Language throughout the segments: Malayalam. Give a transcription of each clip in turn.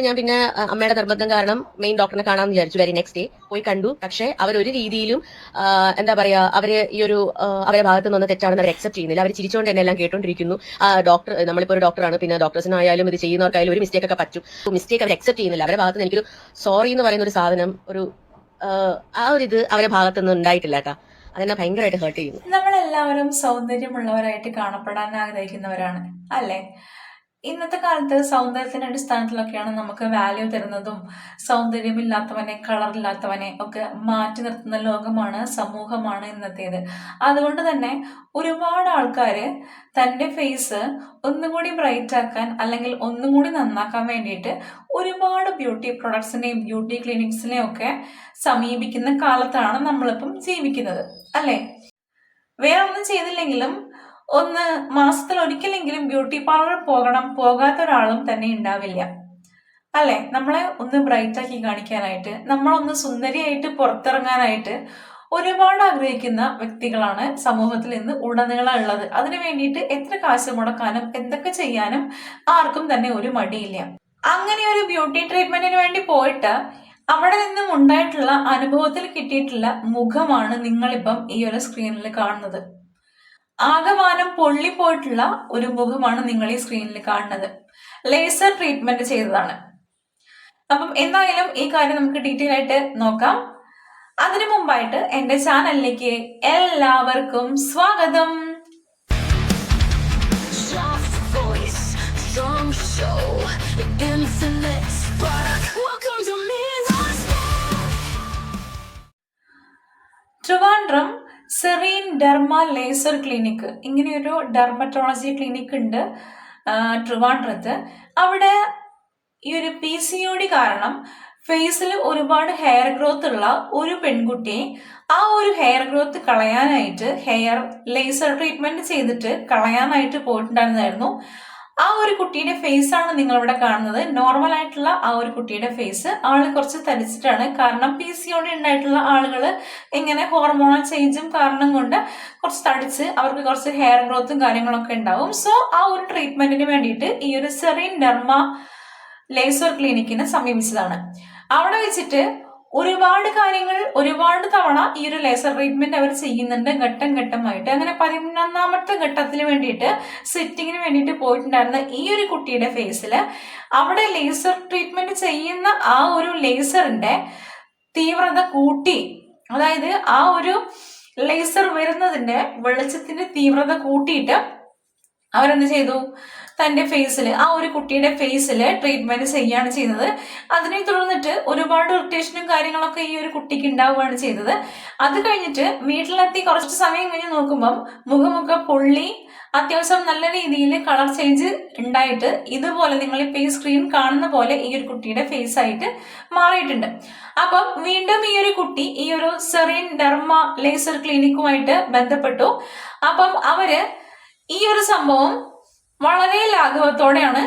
ഞാൻ പിന്നെ അമ്മയുടെ നിർബന്ധം കാരണം മെയിൻ ഡോക്ടറിനെ കാണാമെന്ന് വിചാരിച്ചു. വെരി നെക്സ്റ്റ് ഡേ പോയി കണ്ടു. പക്ഷെ അവരൊരു രീതിയിലും എന്താ പറയാ, അവര് ഈ ഒരു അവരുടെ ഭാഗത്ത് നിന്ന് തെറ്റാണെന്ന് അവർ അക്സെപ്റ്റ് ചെയ്യുന്നില്ല. അവർ ചിരിച്ചുകൊണ്ട് തന്നെ എല്ലാം കേട്ടോണ്ടിരിക്കുന്നു. ഡോക്ടർ, നമ്മളിപ്പോ ഒരു ഡോക്ടറാണ്, പിന്നെ ഡോക്ടേഴ്സിനായാലും ഇത് ചെയ്യുന്നവർക്കായാലും ഒരു മിസ്റ്റേക്ക് ഒക്കെ പറ്റും. മിസ്റ്റേക്ക് അവർ അക്സെപ്റ്റ് ചെയ്യുന്നില്ല. അവരുടെ ഭാഗത്ത് നിന്ന് എനിക്കൊരു സോറി എന്ന് പറയുന്ന ഒരു സാധനം, ഒരു ആ ഒരു ഇത് അവരുടെ ഭാഗത്ത് നിന്ന് ഉണ്ടായിട്ടില്ല കേട്ടാ. അതെന്നെ ഭയങ്കരമായിട്ട് ഹേർട്ട് ചെയ്യുന്നു. നമ്മളെല്ലാവരും സൗന്ദര്യമുള്ളവരായിട്ട് കാണപ്പെടാൻ ആഗ്രഹിക്കുന്നവരാണ് അല്ലേ? ഇന്നത്തെ കാലത്ത് സൗന്ദര്യത്തിന്റെ അടിസ്ഥാനത്തിലൊക്കെയാണ് നമുക്ക് വാല്യൂ തരുന്നതും സൗന്ദര്യമില്ലാത്തവനെ, കളറില്ലാത്തവനെ ഒക്കെ മാറ്റി നിർത്തുന്ന ലോകമാണ്, സമൂഹമാണ് ഇന്നത്തേത്. അതുകൊണ്ട് തന്നെ ഒരുപാട് ആൾക്കാര് തന്റെ ഫേസ് ഒന്നും കൂടി ബ്രൈറ്റ് ആക്കാൻ അല്ലെങ്കിൽ ഒന്നും കൂടി നന്നാക്കാൻ വേണ്ടിയിട്ട് ഒരുപാട് ബ്യൂട്ടി പ്രൊഡക്ട്സിനെയും ബ്യൂട്ടി ക്ലിനിക്സിനെയും ഒക്കെ സമീപിക്കുന്ന കാലത്താണ് നമ്മളിപ്പം ജീവിക്കുന്നത് അല്ലേ? വേറെ ഒന്നും ചെയ്തില്ലെങ്കിലും ഒന്ന് മാസത്തിൽ ഒരിക്കലെങ്കിലും ബ്യൂട്ടി പാർലർ പോകണം, പോകാത്ത ഒരാളും തന്നെ ഉണ്ടാവില്ല അല്ലെ? നമ്മളെ ഒന്ന് ബ്രൈറ്റ് ആക്കി കാണിക്കാനായിട്ട്, നമ്മളൊന്ന് സുന്ദരിയായിട്ട് പുറത്തിറങ്ങാനായിട്ട് ഒരുപാട് ആഗ്രഹിക്കുന്ന വ്യക്തികളാണ് സമൂഹത്തിൽ ഇന്ന് ഉടനീളം ഉള്ളത്. അതിനു വേണ്ടിയിട്ട് എത്ര കാശ് മുടക്കാനും എന്തൊക്കെ ചെയ്യാനും ആർക്കും തന്നെ ഒരു മടിയില്ല. അങ്ങനെ ഒരു ബ്യൂട്ടി ട്രീറ്റ്മെന്റിന് വേണ്ടി പോയിട്ട് അവിടെ നിന്നും ഉണ്ടായിട്ടുള്ള അനുഭവത്തിൽ കിട്ടിയിട്ടുള്ള മുഖമാണ് നിങ്ങളിപ്പം ഈ ഒരു സ്ക്രീനിൽ കാണുന്നത്. ആകമാനം പൊള്ളിപ്പോയിട്ടുള്ള ഒരു മുഖമാണ് നിങ്ങൾ ഈ സ്ക്രീനിൽ കാണുന്നത്. ലേസർ ട്രീറ്റ്മെന്റ് ചെയ്തതാണ്. അപ്പം എന്തായാലും ഈ കാര്യം നമുക്ക് ഡീറ്റെയിൽ ആയിട്ട് നോക്കാം. അതിനു മുമ്പായിട്ട് എന്റെ ചാനലിലേക്ക് എല്ലാവർക്കും സ്വാഗതം. Trivandrum Serene Derma Laser Clinic, ഇങ്ങനെയൊരു ഡെർമറ്റോളജി ക്ലിനിക്ക് ഉണ്ട് ട്രിവാൻഡ്രത്ത്. അവിടെ ഈ ഒരു PCOD കാരണം ഫേസിൽ ഒരുപാട് ഹെയർ ഗ്രോത്ത് ഉള്ള ഒരു പെൺകുട്ടിയെ ആ ഒരു ഹെയർ ഗ്രോത്ത് കളയാനായിട്ട് ഹെയർ ലേസർ ട്രീറ്റ്മെന്റ് ചെയ്തിട്ട് കളയാനായിട്ട് പോയിട്ടുണ്ടായിരുന്നായിരുന്നു. ആ ഒരു കുട്ടിയുടെ ഫേസ് ആണ് നിങ്ങൾ ഇവിടെ കാണുന്നത്. നോർമൽ ആയിട്ടുള്ള ആ ഒരു കുട്ടിയുടെ ഫേസ്. ആള് കുറച്ച് തടിച്ചിട്ടാണ്. കാരണം PCOD ഉണ്ടായിട്ടുള്ള ആളുകൾ ഇങ്ങനെ ഹോർമോണൽ ചേഞ്ചും കാരണം കൊണ്ട് കുറച്ച് തടിച്ച് അവർക്ക് കുറച്ച് ഹെയർ ഗ്രോത്തും കാര്യങ്ങളൊക്കെ ഉണ്ടാവും. സോ ആ ഒരു ട്രീറ്റ്മെന്റിന് വേണ്ടിയിട്ട് ഈ ഒരു സെറീൻ ഡെർമ ലേസർ ക്ലിനിക്കിനെ സമീപിച്ചതാണ്. അവിടെ വെച്ചിട്ട് ഒരുപാട് കാര്യങ്ങൾ ഒരുപാട് തവണ ഈ ഒരു ലേസർ ട്രീറ്റ്മെന്റ് അവർ ചെയ്യുന്നുണ്ട്, ഘട്ടം ഘട്ടമായിട്ട്. അങ്ങനെ 11ാമത്തെ ഘട്ടത്തിന് വേണ്ടിയിട്ട് സിറ്റിങ്ങിന് വേണ്ടിയിട്ട് പോയിട്ടുണ്ടായിരുന്ന ഈ ഒരു കുട്ടിയുടെ ഫേസിൽ അവിടെ ലേസർ ട്രീറ്റ്മെന്റ് ചെയ്യുന്ന ആ ഒരു ലേസറിന്റെ തീവ്രത കൂട്ടി, അതായത് ആ ഒരു ലേസർ വരുന്നതിന്റെ വെളിച്ചത്തിന്റെ തീവ്രത കൂട്ടിയിട്ട് അവരെന്ത് ചെയ്തു, തന്റെ ഫേസിൽ, ആ ഒരു കുട്ടിയുടെ ഫേസിൽ ട്രീറ്റ്മെന്റ് ചെയ്യാണ് ചെയ്യുന്നത്. അതിനെ തുടർന്നിട്ട് ഒരുപാട് ഇറിറ്റേഷനും കാര്യങ്ങളൊക്കെ ഈ ഒരു കുട്ടിക്ക് ഉണ്ടാവുകയാണ് ചെയ്തത്. അത് കഴിഞ്ഞിട്ട് വീട്ടിലെത്തി കുറച്ച് സമയം കഴിഞ്ഞ് നോക്കുമ്പം മുഖമൊക്കെ പൊള്ളി അത്യാവശ്യം നല്ല രീതിയിൽ കളർ ചേഞ്ച് ഉണ്ടായിട്ട് ഇതുപോലെ നിങ്ങളിപ്പോ ഈ സ്ക്രീൻ കാണുന്ന പോലെ ഈ ഒരു കുട്ടിയുടെ ഫേസ് ആയിട്ട് മാറിയിട്ടുണ്ട്. അപ്പം വീണ്ടും ഈ ഒരു കുട്ടി ഈ ഒരു സെറീൻ ഡെർമ ലേസർ ക്ലിനിക്കുമായിട്ട് ബന്ധപ്പെട്ടു. അപ്പം അവര് ഈ ഒരു സംഭവം വളരെ ലാഘവത്തോടെയാണ്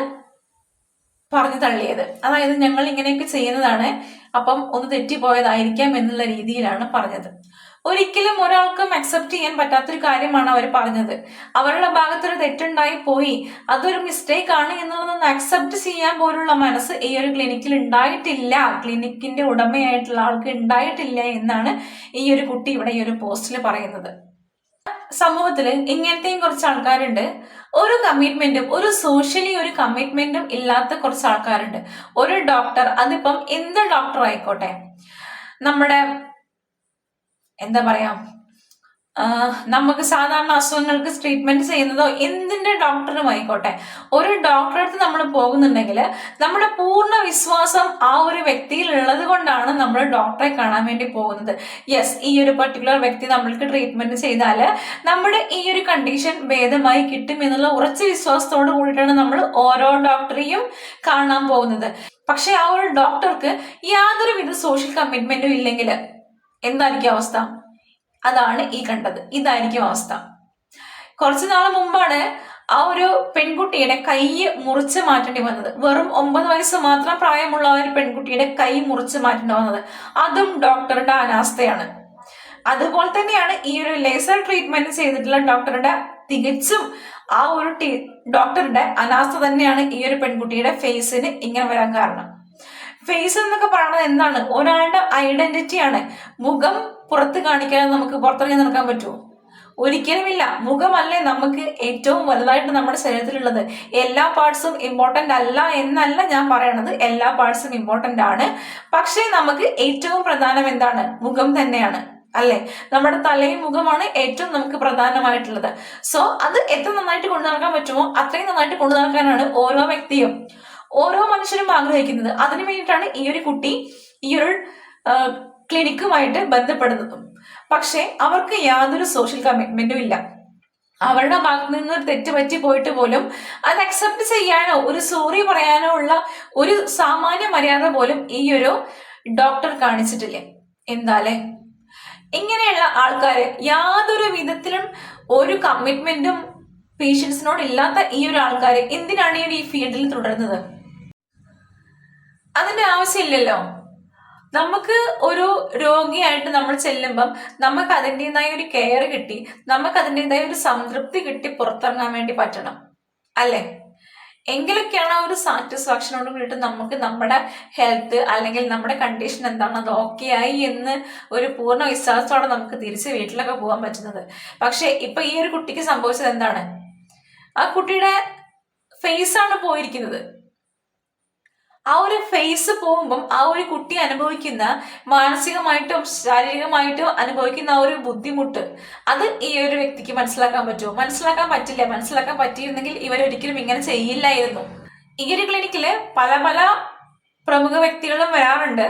പറഞ്ഞു തള്ളിയത്. അതായത് ഞങ്ങൾ ഇങ്ങനെയൊക്കെ ചെയ്യുന്നതാണ്, അപ്പം ഒന്ന് തെറ്റിപ്പോയതായിരിക്കാം എന്നുള്ള രീതിയിലാണ് പറഞ്ഞത്. ഒരിക്കലും ഒരാൾക്കും അക്സെപ്റ്റ് ചെയ്യാൻ പറ്റാത്തൊരു കാര്യമാണ് അവർ പറഞ്ഞത്. അവരുടെ ഭാഗത്തൊരു തെറ്റുണ്ടായി പോയി, അതൊരു മിസ്റ്റേക്ക് ആണ് എന്നുള്ളതൊന്ന് അക്സെപ്റ്റ് ചെയ്യാൻ പോലുള്ള മനസ്സ് ഈ ഒരു ക്ലിനിക്കിൽ ഉണ്ടായിട്ടില്ല, ക്ലിനിക്കിന്റെ ഉടമയായിട്ടുള്ള ആൾക്ക് ഉണ്ടായിട്ടില്ല എന്നാണ് ഈ ഒരു കുട്ടി ഇവിടെ ഈ ഒരു പോസ്റ്റിൽ പറയുന്നത്. സമൂഹത്തിൽ ഇങ്ങനത്തെയും കുറച്ച് ആൾക്കാരുണ്ട്. ഒരു കമ്മിറ്റ്മെന്റും ഒരു സോഷ്യലി ഒരു കമ്മിറ്റ്മെന്റും ഇല്ലാത്ത കുറച്ച് ആൾക്കാരുണ്ട്. ഒരു ഡോക്ടർ, അതിപ്പം എന്ത് ഡോക്ടർ ആയിക്കോട്ടെ, നമ്മുടെ എന്താ പറയാ, നമുക്ക് സാധാരണ അസുഖങ്ങൾക്ക് ട്രീറ്റ്മെന്റ് ചെയ്യുന്നതോ എന്തിന്റെ ഡോക്ടറും ആയിക്കോട്ടെ, ഒരു ഡോക്ടറെ അടുത്ത് നമ്മൾ പോകുന്നുണ്ടെങ്കിൽ നമ്മുടെ പൂർണ്ണ വിശ്വാസം ആ ഒരു വ്യക്തിയിൽ ഉള്ളത് കൊണ്ടാണ് നമ്മൾ ഡോക്ടറെ കാണാൻ വേണ്ടി പോകുന്നത്. യെസ്, ഈ ഒരു പർട്ടിക്കുലർ വ്യക്തി നമ്മൾക്ക് ട്രീറ്റ്മെന്റ് ചെയ്താൽ നമ്മുടെ ഈ ഒരു കണ്ടീഷൻ ഭേദമായി കിട്ടും എന്നുള്ള ഉറച്ച വിശ്വാസത്തോട് കൂടിയിട്ടാണ് നമ്മൾ ഓരോ ഡോക്ടറെയും കാണാൻ പോകുന്നത്. പക്ഷെ ആ ഒരു ഡോക്ടർക്ക് യാതൊരുവിധ സോഷ്യൽ കമ്മിറ്റ്മെന്റും ഇല്ലെങ്കിൽ എന്തായിരിക്കും അവസ്ഥ? അതാണ് ഈ കണ്ടത്. ഇതായിരിക്കും അവസ്ഥ. കുറച്ചു നാൾ മുമ്പാണ് ആ ഒരു പെൺകുട്ടിയുടെ കൈ മുറിച്ച് മാറ്റേണ്ടി വന്നത്. വെറും 9 വയസ്സ് മാത്രം പ്രായമുള്ള ഒരു പെൺകുട്ടിയുടെ കൈ മുറിച്ച് മാറ്റേണ്ടി വന്നത്. അതും ഡോക്ടറുടെ അനാസ്ഥയാണ്. അതുപോലെ തന്നെയാണ് ഈ ഒരു ലേസർ ട്രീറ്റ്മെന്റ് ചെയ്തിട്ടുള്ള ഡോക്ടറുടെ തികച്ചും ആ ഒരു ഡോക്ടറുടെ അനാസ്ഥ തന്നെയാണ് ഈ ഒരു പെൺകുട്ടിയുടെ ഫേസിന് ഇങ്ങനെ വരാൻ കാരണം. ഫേസ് എന്നൊക്കെ പറയുന്നത് എന്താണ്? ഒരാളുടെ ഐഡന്റിറ്റിയാണ്. മുഖം പുറത്ത് കാണിക്കാതെ നമുക്ക് പുറത്തിറങ്ങി നടക്കാൻ പറ്റുമോ? ഒരിക്കലുമില്ല. മുഖമല്ലേ നമുക്ക് ഏറ്റവും വലുതായിട്ട് നമ്മുടെ ശരീരത്തിലുള്ളത്. എല്ലാ പാർട്സും ഇമ്പോർട്ടന്റ് അല്ല എന്നല്ല ഞാൻ പറയണത്, എല്ലാ പാർട്സും ഇമ്പോർട്ടന്റ് ആണ്. പക്ഷേ നമുക്ക് ഏറ്റവും പ്രധാനം എന്താണ്? മുഖം തന്നെയാണ്, അല്ലെ? നമ്മുടെ തലയും മുഖമാണ് ഏറ്റവും നമുക്ക് പ്രധാനമായിട്ടുള്ളത്. സോ അത് എത്ര നന്നായിട്ട് കൊണ്ടു നടക്കാൻ പറ്റുമോ അത്രയും നന്നായിട്ട് കൊണ്ടു നടക്കാനാണ് ഓരോ വ്യക്തിയും, ഓരോ മനുഷ്യരും ആഗ്രഹിക്കുന്നത്. അതിനു വേണ്ടിയിട്ടാണ് ഈ ഒരു കുട്ടി ഈ ഒരു ക്ലിനിക്കുമായിട്ട് ബന്ധപ്പെടുന്നതും. പക്ഷെ അവർക്ക് യാതൊരു സോഷ്യൽ കമ്മിറ്റ്മെന്റും ഇല്ല. അവരുടെ ഭാഗത്ത് നിന്ന് ഒരു തെറ്റ് പറ്റി പോയിട്ട് പോലും അത് അക്സെപ്റ്റ് ചെയ്യാനോ ഒരു സോറി പറയാനോ ഉള്ള ഒരു സാമാന്യ മര്യാദ പോലും ഈ ഒരു ഡോക്ടർ കാണിച്ചിട്ടില്ലേ. എന്താലേ ഇങ്ങനെയുള്ള ആൾക്കാര് യാതൊരു വിധത്തിലും ഒരു കമ്മിറ്റ്മെന്റും പേഷ്യൻസിനോട് ഇല്ലാത്ത ഈ ഒരു ആൾക്കാര് എന്തിനാണ് ഈ ഫീൽഡിൽ തുടരുന്നത്? അതിന്റെ ആവശ്യമില്ലല്ലോ. നമുക്ക് ഒരു രോഗിയായിട്ട് നമ്മൾ ചെല്ലുമ്പം നമുക്ക് അതിൻ്റെതായ ഒരു കെയർ കിട്ടി, നമുക്ക് അതിൻ്റെതായ ഒരു സംതൃപ്തി കിട്ടി പുറത്തിറങ്ങാൻ വേണ്ടി പറ്റണം, അല്ലെ? എങ്കിലൊക്കെയാണ് ആ ഒരു സാറ്റിസ്ഫാക്ഷനോട് കൂടിയിട്ട് നമുക്ക് നമ്മുടെ ഹെൽത്ത് അല്ലെങ്കിൽ നമ്മുടെ കണ്ടീഷൻ എന്താണ് അത് ഓക്കെ ആയി എന്ന് ഒരു പൂർണ്ണ വിശ്വാസത്തോടെ നമുക്ക് തിരിച്ച് വീട്ടിലൊക്കെ പോകാൻ പറ്റുന്നത്. പക്ഷെ ഇപ്പൊ ഈ ഒരു കുട്ടിക്ക് സംഭവിച്ചത് എന്താണ്? ആ കുട്ടിയുടെ ഫേസ് ആണ് പോയിരിക്കുന്നത്. ആ ഒരു ഫേസ് പോകുമ്പം ആ ഒരു കുട്ടി അനുഭവിക്കുന്ന മാനസികമായിട്ടും ശാരീരികമായിട്ടും അനുഭവിക്കുന്ന ആ ഒരു ബുദ്ധിമുട്ട് അത് ഈ ഒരു വ്യക്തിക്ക് മനസ്സിലാക്കാൻ പറ്റുമോ? മനസ്സിലാക്കാൻ പറ്റില്ല. മനസ്സിലാക്കാൻ പറ്റിയിരുന്നെങ്കിൽ ഇവരൊരിക്കലും ഇങ്ങനെ ചെയ്യില്ലായിരുന്നു. ഈ ഒരു ക്ലിനിക്കില് പല പല പ്രമുഖ വ്യക്തികളും വരാറുണ്ട്.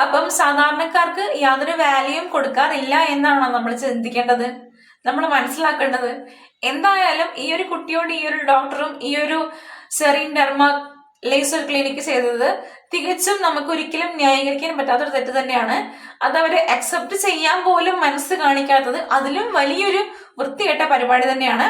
അപ്പം സാധാരണക്കാർക്ക് യാതൊരു വാല്യൂയും കൊടുക്കാറില്ല എന്നാണോ നമ്മൾ ചിന്തിക്കേണ്ടത്, നമ്മൾ മനസ്സിലാക്കേണ്ടത്? എന്തായാലും ഈ ഒരു കുട്ടിയോട് ഈ ഒരു ഡോക്ടറും ഈ ഒരു സെറീൻ ഡെർമ ലേസർ ക്ലിനിക്ക് ചെയ്തത് തികച്ചും നമുക്ക് ഒരിക്കലും ന്യായീകരിക്കാൻ പറ്റാത്തൊരു തെറ്റ് തന്നെയാണ്. അത് അവരെ അക്സെപ്റ്റ് ചെയ്യാൻ പോലും മനസ്സ് കാണിക്കാത്തത് അതിലും വലിയൊരു വൃത്തികെട്ട പരിപാടി തന്നെയാണ്.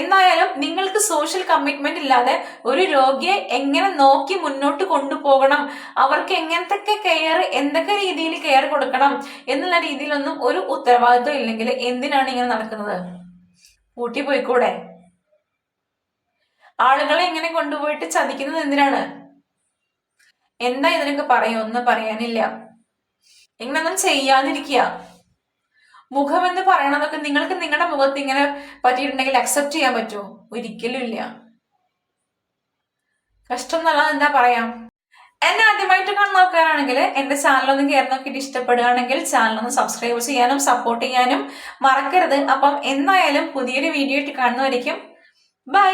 എന്തായാലും നിങ്ങൾക്ക് സോഷ്യൽ കമ്മിറ്റ്മെന്റ് ഇല്ലാതെ ഒരു രോഗിയെ എങ്ങനെ നോക്കി മുന്നോട്ട് കൊണ്ടുപോകണം, അവർക്ക് എങ്ങനത്തെ കെയർ, എന്തൊക്കെ രീതിയിൽ കെയർ കൊടുക്കണം എന്നുള്ള രീതിയിലൊന്നും ഒരു ഉത്തരവാദിത്വം ഇല്ലെങ്കിൽ എന്തിനാണ് ഇങ്ങനെ നടക്കുന്നത്? കൂട്ടി പോയിക്കൂടെ? ആളുകളെ ഇങ്ങനെ കൊണ്ടുപോയിട്ട് ചതിക്കുന്നത് എന്തിനാണ്? എന്താ ഇതിനൊക്കെ പറയും? ഒന്നും പറയാനില്ല. ഇങ്ങനൊന്നും ചെയ്യാതിരിക്കുക. മുഖം എന്ന് പറയണതൊക്കെ നിങ്ങൾക്ക് നിങ്ങളുടെ മുഖത്ത് ഇങ്ങനെ പറ്റിയിട്ടുണ്ടെങ്കിൽ അക്സെപ്റ്റ് ചെയ്യാൻ പറ്റുമോ? ഒരിക്കലും ഇല്ല. കഷ്ടം എന്നുള്ളത് എന്താ പറയാം. എന്നെ ആദ്യമായിട്ട് കാണുന്ന ആൾക്കാരാണെങ്കിൽ എന്റെ ചാനലൊന്ന് കയറി നോക്കിയിട്ട് ഇഷ്ടപ്പെടുകയാണെങ്കിൽ ചാനലൊന്ന് സബ്സ്ക്രൈബ് ചെയ്യാനും സപ്പോർട്ട് ചെയ്യാനും മറക്കരുത്. അപ്പം എന്തായാലും പുതിയൊരു വീഡിയോ ആയിട്ട് കാണുന്നവരേക്കും ബൈ.